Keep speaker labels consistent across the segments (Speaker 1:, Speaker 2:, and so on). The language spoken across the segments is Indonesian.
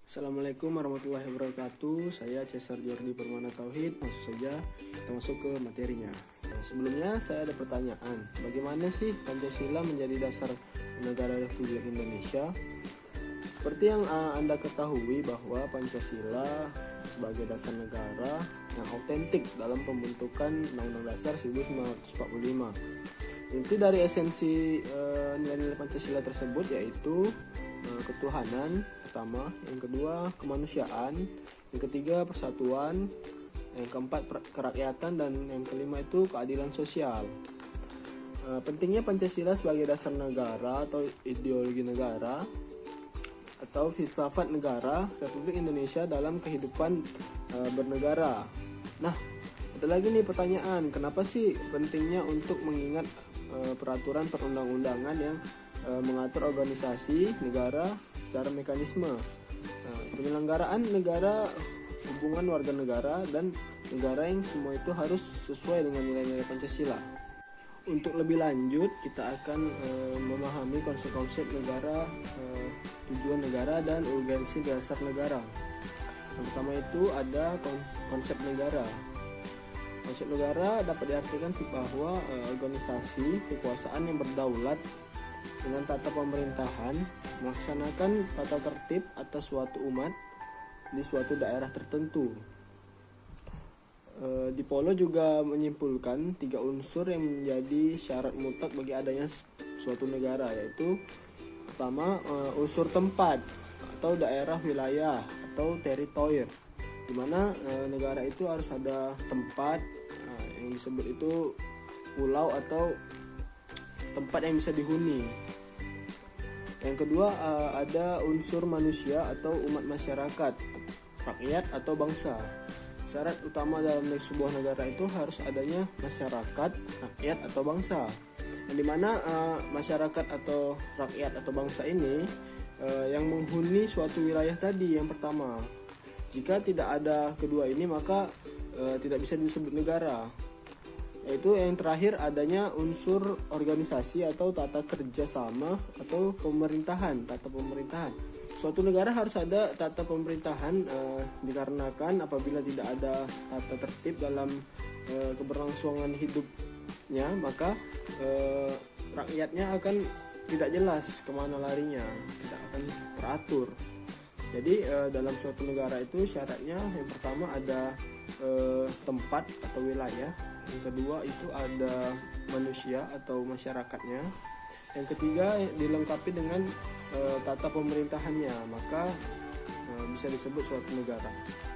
Speaker 1: Assalamualaikum warahmatullahi wabarakatuh. Saya Cesar Jordi Permana Tauhid. Langsung saja kita masuk ke materinya. Sebelumnya saya ada pertanyaan. Bagaimana sih Pancasila menjadi dasar negara Republik Indonesia? Seperti yang Anda ketahui bahwa Pancasila sebagai dasar negara yang autentik dalam pembentukan Undang-Undang Dasar 1945. Inti dari esensi nilai-nilai Pancasila tersebut yaitu ketuhanan pertama, yang kedua kemanusiaan, yang ketiga persatuan, yang keempat kerakyatan, dan yang kelima itu keadilan sosial. Pentingnya Pancasila sebagai dasar negara atau ideologi negara atau filsafat negara Republik Indonesia dalam kehidupan bernegara. Nah, ada lagi nih pertanyaan, kenapa sih pentingnya untuk mengingat peraturan perundang-undangan yang mengatur organisasi negara secara mekanisme, penyelenggaraan negara, hubungan warga negara dan negara yang semua itu harus sesuai dengan nilai-nilai Pancasila. Untuk lebih lanjut kita akan memahami konsep-konsep negara, tujuan negara dan urgensi dasar negara. Yang pertama itu ada konsep negara. Konsep negara dapat diartikan bahwa organisasi kekuasaan yang berdaulat dengan tata pemerintahan melaksanakan tata tertib atas suatu umat di suatu daerah tertentu. Dipolo juga menyimpulkan 3 unsur yang menjadi syarat mutlak bagi adanya suatu negara, yaitu pertama unsur tempat atau daerah wilayah atau teritori, di mana negara itu harus ada tempat yang disebut itu pulau atau tempat yang bisa dihuni. Yang kedua ada unsur manusia atau umat masyarakat, rakyat atau bangsa. Syarat utama dalam sebuah negara itu harus adanya masyarakat, rakyat atau bangsa. Yang dimana masyarakat atau rakyat atau bangsa ini yang menghuni suatu wilayah tadi yang pertama. Jika tidak ada kedua ini maka tidak bisa disebut negara. Yaitu yang terakhir adanya unsur organisasi atau tata kerjasama atau pemerintahan, tata pemerintahan. Suatu negara harus ada tata pemerintahan dikarenakan apabila tidak ada tata tertib dalam keberlangsungan hidupnya maka rakyatnya akan tidak jelas kemana larinya, tidak akan teratur. Jadi dalam suatu negara itu syaratnya yang pertama ada tempat atau wilayah, yang kedua itu ada manusia atau masyarakatnya, yang ketiga dilengkapi dengan tata pemerintahannya, maka bisa disebut suatu negara.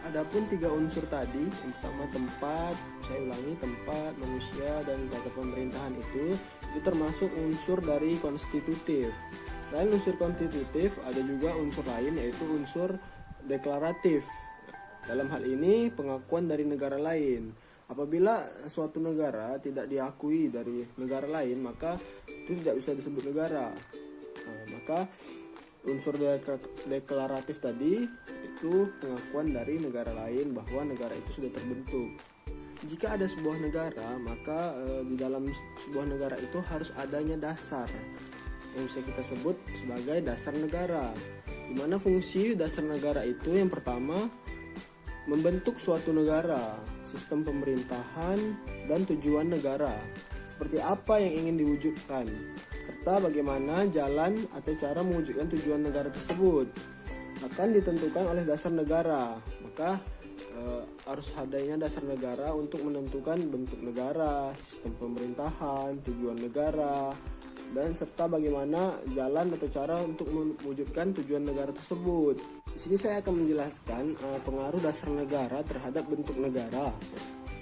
Speaker 1: Adapun 3 unsur tadi, yang pertama tempat, saya ulangi, tempat, manusia, dan tata pemerintahan itu termasuk unsur dari konstitutif. Selain unsur konstitutif, ada juga unsur lain yaitu unsur deklaratif. Dalam hal ini pengakuan dari negara lain. Apabila suatu negara tidak diakui dari negara lain, maka itu tidak bisa disebut negara. Maka unsur deklaratif tadi itu pengakuan dari negara lain bahwa negara itu sudah terbentuk. Jika ada sebuah negara, maka di dalam sebuah negara itu harus adanya dasar yang bisa kita sebut sebagai dasar negara. Di mana fungsi dasar negara itu yang pertama membentuk suatu negara, sistem pemerintahan dan tujuan negara. Seperti apa yang ingin diwujudkan, serta bagaimana jalan atau cara mewujudkan tujuan negara tersebut akan ditentukan oleh dasar negara. Maka harus adanya dasar negara untuk menentukan bentuk negara, sistem pemerintahan, tujuan negara, dan serta bagaimana jalan atau cara untuk mewujudkan tujuan negara tersebut. Di sini saya akan menjelaskan pengaruh dasar negara terhadap bentuk negara.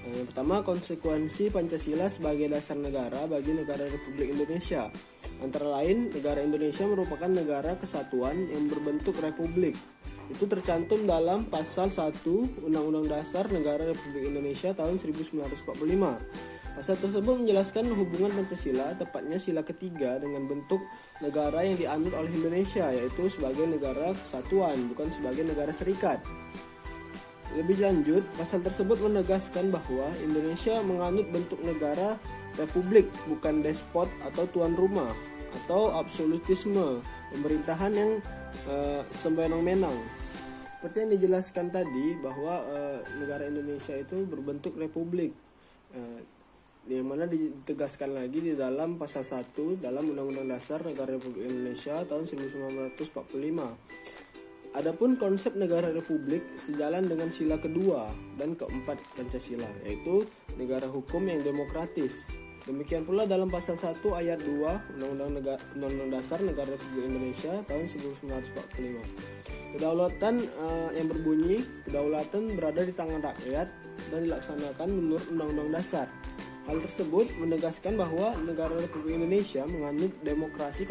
Speaker 1: Yang pertama, konsekuensi Pancasila sebagai dasar negara bagi negara Republik Indonesia. Antara lain, negara Indonesia merupakan negara kesatuan yang berbentuk republik. Itu tercantum dalam pasal 1 Undang-Undang Dasar Negara Republik Indonesia tahun 1945. Pasal tersebut menjelaskan hubungan Pancasila, tepatnya sila ketiga, dengan bentuk negara yang dianut oleh Indonesia, yaitu sebagai negara kesatuan, bukan sebagai negara serikat. Lebih lanjut, pasal tersebut menegaskan bahwa Indonesia menganut bentuk negara republik, bukan despot atau tuan rumah, atau absolutisme, pemerintahan yang sembenang-menang. Seperti yang dijelaskan tadi bahwa negara Indonesia itu berbentuk republik, yang mana ditegaskan lagi di dalam pasal 1 dalam Undang-Undang Dasar Negara Republik Indonesia tahun 1945. Adapun konsep negara republik sejalan dengan sila kedua dan keempat Pancasila, yaitu negara hukum yang demokratis. Demikian pula dalam pasal 1 ayat 2 Undang-Undang Dasar Negara Republik Indonesia tahun 1945. Kedaulatan yang berbunyi, kedaulatan berada di tangan rakyat dan dilaksanakan menurut Undang-Undang Dasar. Hal tersebut menegaskan bahwa negara Republik Indonesia menganut demokrasi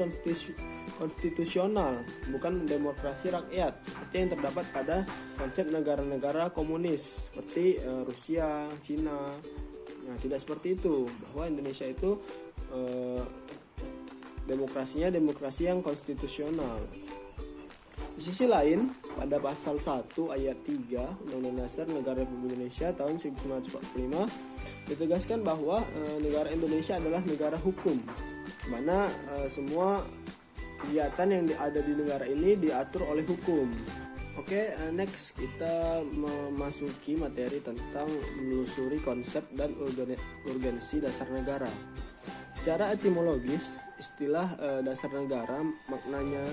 Speaker 1: konstitusional, bukan demokrasi rakyat, seperti yang terdapat pada konsep negara-negara komunis seperti Rusia, Cina. Nah, tidak seperti itu, bahwa Indonesia itu demokrasinya demokrasi yang konstitusional. Di sisi lain, pada pasal 1 ayat 3 Undang-Undang Dasar Negara Republik Indonesia tahun 1945 ditegaskan bahwa negara Indonesia adalah negara hukum, di mana semua kegiatan yang ada di negara ini diatur oleh hukum. Oke, next kita memasuki materi tentang menelusuri konsep dan urgensi dasar negara. Secara etimologis, istilah dasar negara maknanya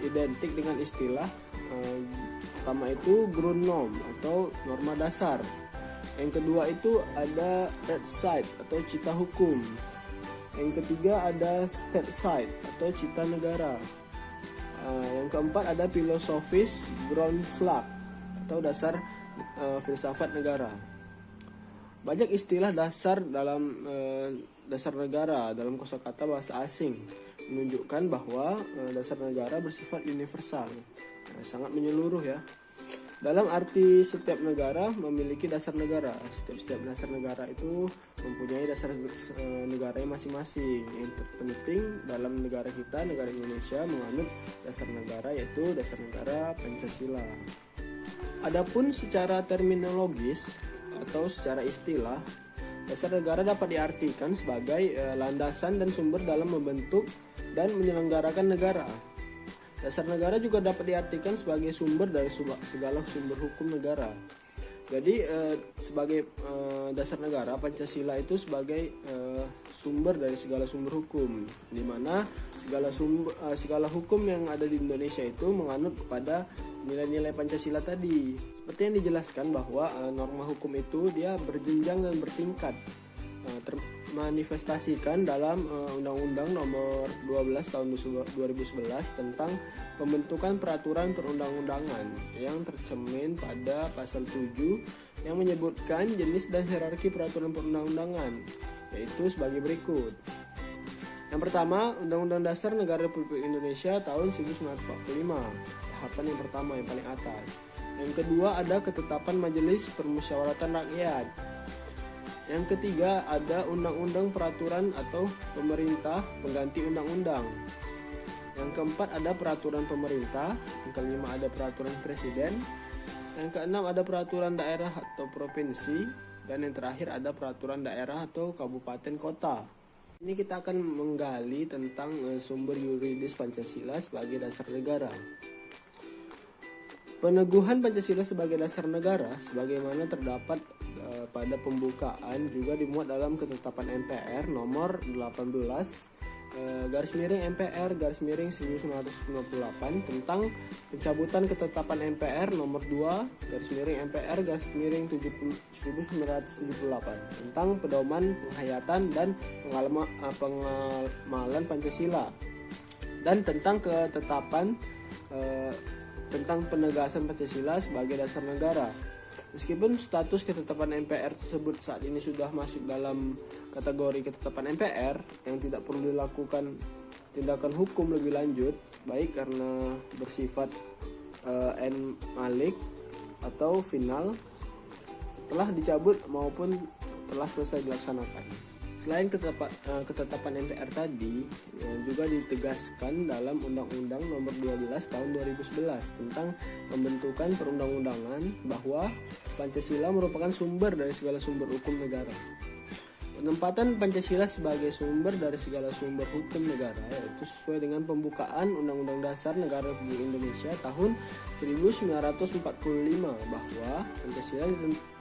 Speaker 1: identik dengan istilah pertama itu Grundnorm atau norma dasar. Yang kedua itu ada Rechtsstaat atau cita hukum. Yang ketiga ada Staatsrecht atau cita negara. Yang keempat ada filosofis Grundflag atau dasar filsafat negara. Banyak istilah dasar dalam dasar negara dalam kosakata bahasa asing menunjukkan bahwa dasar negara bersifat universal, sangat menyeluruh ya. Dalam arti setiap negara memiliki dasar negara. Setiap dasar negara itu mempunyai dasar negaranya masing-masing. Yang terpenting dalam negara kita, negara Indonesia, menganut dasar negara yaitu dasar negara Pancasila. Adapun secara terminologis atau secara istilah, dasar negara dapat diartikan sebagai landasan dan sumber dalam membentuk dan menyelenggarakan negara. Dasar negara juga dapat diartikan sebagai sumber dari segala sumber hukum negara. Jadi sebagai dasar negara, Pancasila itu sebagai sumber dari segala sumber hukum, di mana segala hukum yang ada di Indonesia itu menganut kepada nilai-nilai Pancasila tadi. Seperti yang dijelaskan bahwa norma hukum itu dia berjenjang dan bertingkat, termanifestasikan dalam Undang-Undang Nomor 12 Tahun 2011 tentang pembentukan peraturan perundang-undangan yang tercermin pada pasal 7 yang menyebutkan jenis dan hierarki peraturan perundang-undangan, yaitu sebagai berikut. Yang pertama, Undang-Undang Dasar Negara Republik Indonesia tahun 1945, tahapan yang pertama yang paling atas. Yang kedua ada ketetapan Majelis Permusyawaratan Rakyat. Yang ketiga ada undang-undang peraturan atau pemerintah pengganti undang-undang. Yang keempat ada peraturan pemerintah. Yang kelima ada peraturan presiden. Yang keenam ada peraturan daerah atau provinsi. Dan yang terakhir ada peraturan daerah atau kabupaten kota. Ini kita akan menggali tentang sumber yuridis Pancasila sebagai dasar negara. Peneguhan Pancasila sebagai dasar negara sebagaimana terdapat pada pembukaan juga dimuat dalam ketetapan MPR nomor 18 /MPR /1958 tentang pencabutan ketetapan MPR nomor 2 /MPR /1978 tentang pedoman penghayatan dan pengamalan Pancasila, dan tentang ketetapan tentang penegasan Pancasila sebagai dasar negara. Meskipun status ketetapan MPR tersebut saat ini sudah masuk dalam kategori ketetapan MPR yang tidak perlu dilakukan tindakan hukum lebih lanjut, baik karena bersifat malik atau final, telah dicabut maupun telah selesai dilaksanakan. Selain ketetapan MPR tadi, juga ditegaskan dalam Undang-Undang Nomor 12 Tahun 2011 tentang pembentukan perundang-undangan bahwa Pancasila merupakan sumber dari segala sumber hukum negara. Penempatan Pancasila sebagai sumber dari segala sumber hukum negara, yaitu sesuai dengan pembukaan Undang-Undang Dasar Negara Republik Indonesia tahun 1945 bahwa Pancasila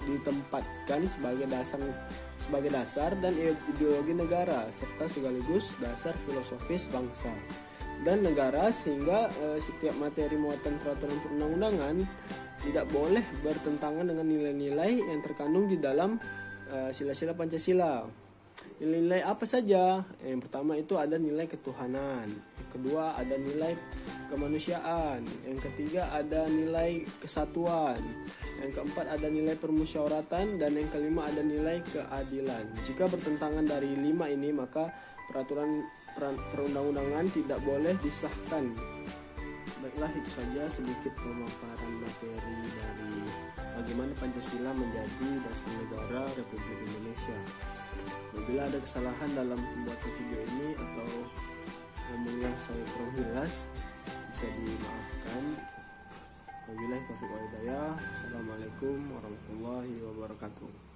Speaker 1: ditempatkan sebagai dasar dan ideologi negara serta sekaligus dasar filosofis bangsa dan negara, sehingga setiap materi muatan peraturan perundang-undangan tidak boleh bertentangan dengan nilai-nilai yang terkandung di dalam sila-sila Pancasila. Nilai-nilai apa saja? Yang pertama itu ada nilai ketuhanan, yang kedua ada nilai kemanusiaan, yang ketiga ada nilai kesatuan, yang keempat ada nilai permusyawaratan, dan yang kelima ada nilai keadilan. Jika bertentangan dari 5 ini, maka peraturan perundang-undangan tidak boleh disahkan. Baiklah, itu saja sedikit pemaparan materi dari bagaimana Pancasila menjadi dasar negara Republik Indonesia. Apabila ada kesalahan dalam pembuatan video ini atau ngomong yang saya kurang jelas, bisa dimaafkan. Wabillahi taufiq wal hidayah. Assalamualaikum warahmatullahi wabarakatuh.